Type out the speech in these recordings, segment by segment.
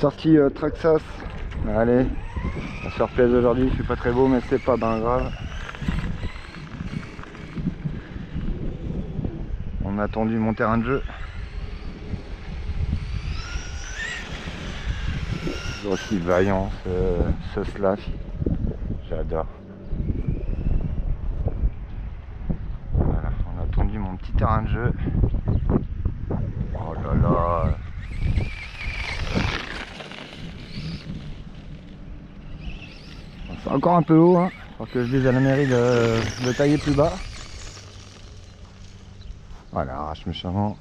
sortie Traxxas. Allez, on se replaise aujourd'hui, il fait pas très beau mais c'est pas ben grave. On a tendu mon terrain de jeu. Toujours aussi vaillant ce slash. J'adore. Voilà, on a tendu mon petit terrain de jeu. Oh là là. C'est encore un peu haut, hein. Faut que je dise à la mairie de tailler plus bas. Voilà, arrache méchamment.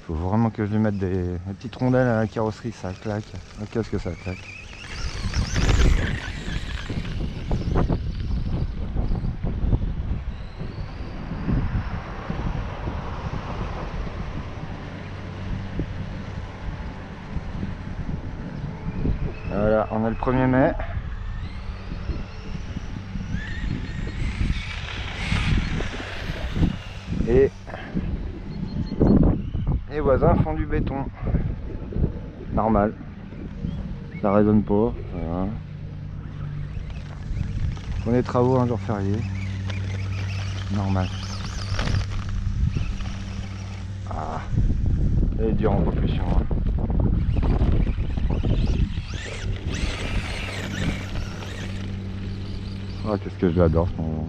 Faut vraiment que je lui mette des petites rondelles à la carrosserie, ça claque. Oh, qu'est-ce que ça claque. Voilà, on est le 1er mai. Et les voisins font du béton. Normal. Ça résonne pas. Voilà. Font des travaux un jour férié. Normal. Ah. Et dur en propulsion. Oh, qu'est-ce que je l'adore ce moment.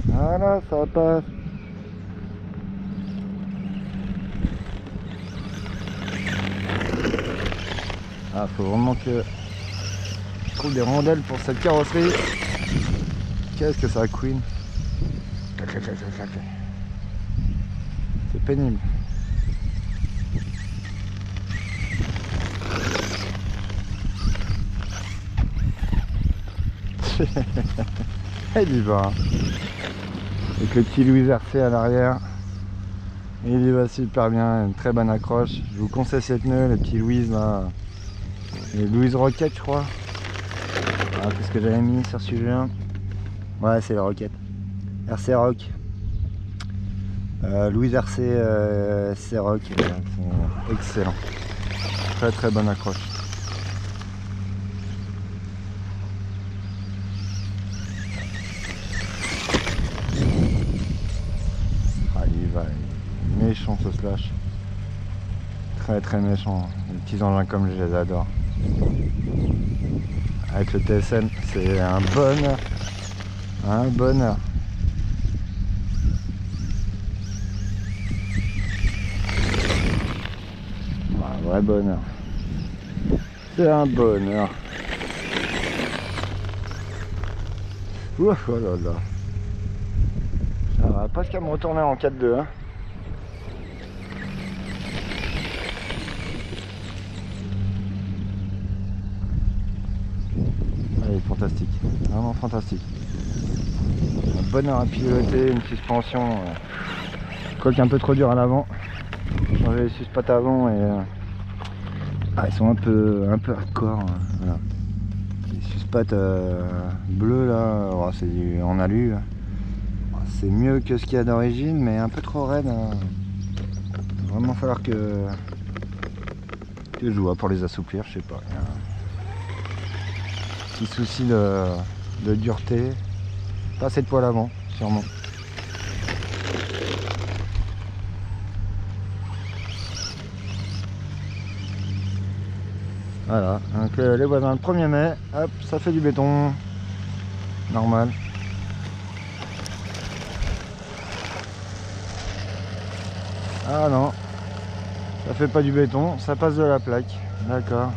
Voilà, ça passe. Ah, faut vraiment que je trouve des rondelles pour cette carrosserie. Qu'est-ce que ça queen. C'est pénible. Il y va. Avec le petit Louis RC à l'arrière. Il y va super bien, une très bonne accroche. Je vous conseille cette nœud, les petits Louise là. Les Louise Rocket je crois. Ah, qu'est-ce que j'avais mis sur celui-là? Ouais, c'est le Rocket. RC Rock. Louise RC RC Rock, ils sont excellents. Très très bonne accroche. Méchant ce slash, très très méchant. Les petits engins comme je les adore. Avec le TSN c'est un bonheur, un bonheur. Un vrai bonheur, c'est un bonheur. Ouf, oh là là, ça va presque à me retourner en 4-2 hein. Fantastique, vraiment fantastique. Un bonheur à piloter, une suspension quoique un peu trop dur à l'avant. J'ai changé les suspattes avant et ils sont un peu hardcore. Voilà. Les suspattes bleues là, oh, c'est en alu. C'est mieux que ce qu'il y a d'origine, mais un peu trop raide. Il va vraiment falloir que je vois pour les assouplir, je sais pas. Petit souci de dureté, pas assez de poids avant sûrement. Voilà, donc les voisins le 1er mai, hop, ça fait du béton, normal. Ah non, ça fait pas du béton, ça passe de la plaque, d'accord.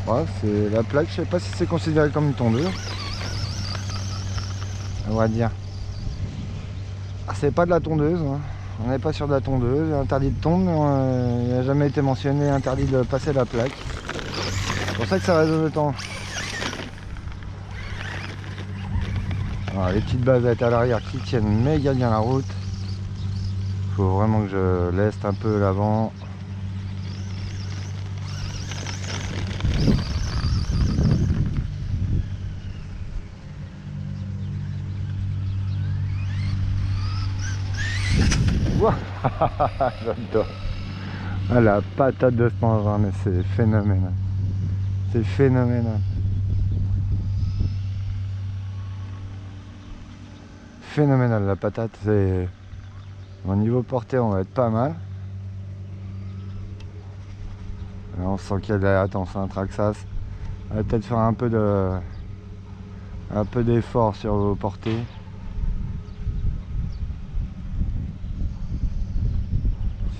Ouais, c'est la plaque, je sais pas si c'est considéré comme une tondeuse. On va dire. Ah, c'est pas de la tondeuse, hein. On n'est pas sur de la tondeuse, interdit de tondre, mais il n'a jamais été mentionné interdit de passer la plaque. C'est pour ça que ça résonne le temps. Alors, les petites basettes à l'arrière qui tiennent méga bien la route. Faut vraiment que je leste un peu l'avant. Ouah. J'adore. Ah, la patate de cet engin, mais c'est phénoménal. C'est phénoménal. Phénoménal la patate, c'est... Au niveau portée, on va être pas mal. Là, on sent qu'il y a de la... Attends, c'est un Traxxas. On va peut-être faire un peu d'effort sur vos portées.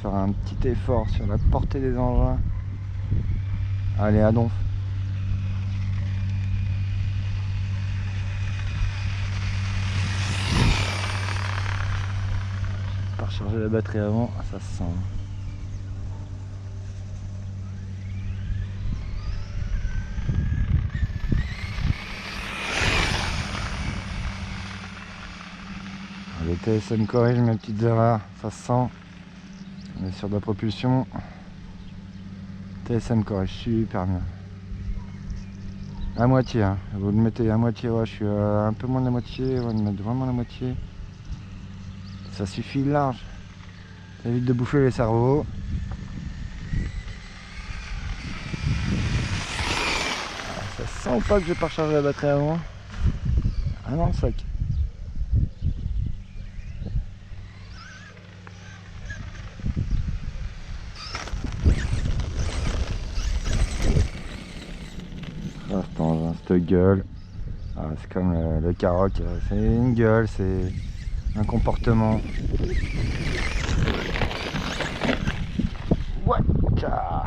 Faire un petit effort sur la portée des engins. Allez, à donf. Pas recharger la batterie avant, ça se sent. Le TSM corrige mes petites erreurs, ça se sent. On est sur de la propulsion. TSM corrige super bien. À moitié, hein. Vous le mettez à moitié, ouais, je suis un peu moins de la moitié, on va le mettre vraiment la moitié. Ça suffit large. Ça évite de bouffer les cerveaux. Ça sent pas que j'ai pas rechargé la batterie avant. Ah non, le sac. Ah, cette gueule. Ah, c'est comme le Karoq, c'est une gueule, c'est un comportement. Watcha,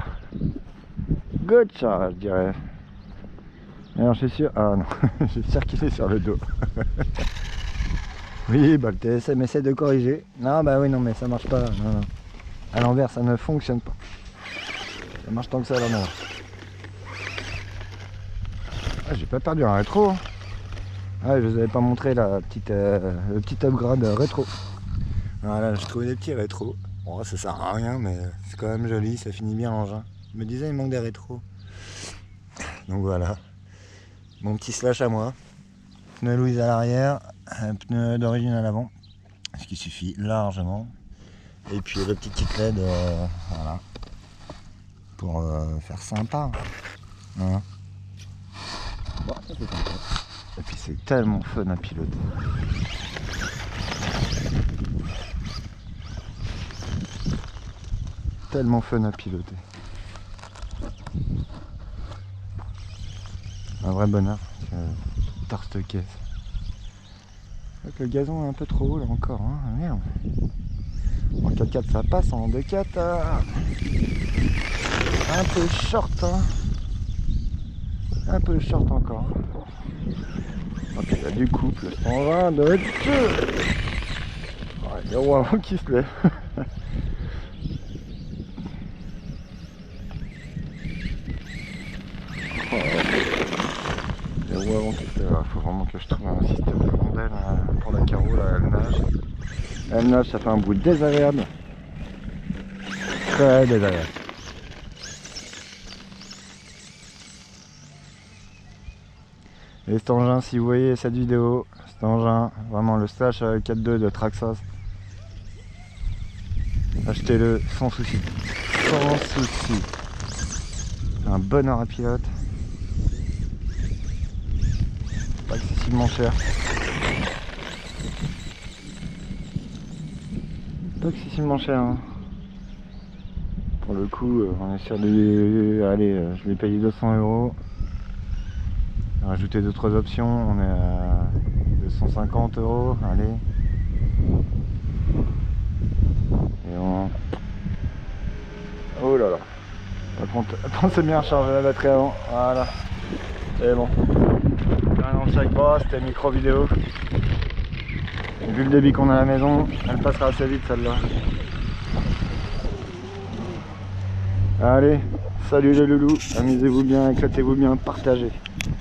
gotcha, je dirais. Alors je suis sûr, ah non, je suis sûr qu'il est sur le dos. Oui, bah le TSM essaie de corriger. Non, bah oui, non, mais ça marche pas. Non, non. À l'envers, ça ne fonctionne pas. Ça marche tant que ça à l'envers. Ah, j'ai pas perdu un rétro. Ah, je vous avais pas montré la petite, le petit upgrade rétro. Voilà, j'ai trouvé des petits rétros. Bon, ça sert à rien, mais c'est quand même joli, ça finit bien l'engin. Je me disais, il manque des rétros. Donc voilà, mon petit slash à moi. Pneu Louise à l'arrière, un pneu d'origine à l'avant, ce qui suffit largement. Et puis le petit kit LED, voilà, pour faire sympa. Voilà. Bon, ça fait sympa. Et puis c'est tellement fun à piloter. Tellement fun à piloter. Un vrai bonheur. Tarte cette caisse. Le gazon est un peu trop haut là encore. Hein. Merde. En 4x4 ça passe, en 2x4 un peu short. Hein. Un peu short encore. Ok, il y a du couple. On va de dessus. Il y a un qui se lève. Il faut vraiment que je trouve un système de rondelle pour la carreau, là, elle nage. Elle nage, ça fait un bruit désagréable. Très désagréable. Et cet engin, si vous voyez cette vidéo, cet engin, vraiment le slash 4.2 de Traxxas, achetez-le sans souci. Sans souci. Un bonheur à pilote. Pas excessivement cher. Pas excessivement cher. Hein. Pour le coup, on est sur des... Allez, je l'ai payé 200 €. Rajouter d'autres options, on est à 250 €. Allez. Et on... Oh là là. Par contre, pensez bien à charger la batterie avant. Voilà. C'est bon. Dans le sac bras, c'était micro vidéo. Vu le débit qu'on a à la maison, elle passera assez vite celle-là. Allez, salut les loulous, amusez-vous bien, éclatez-vous bien, partagez.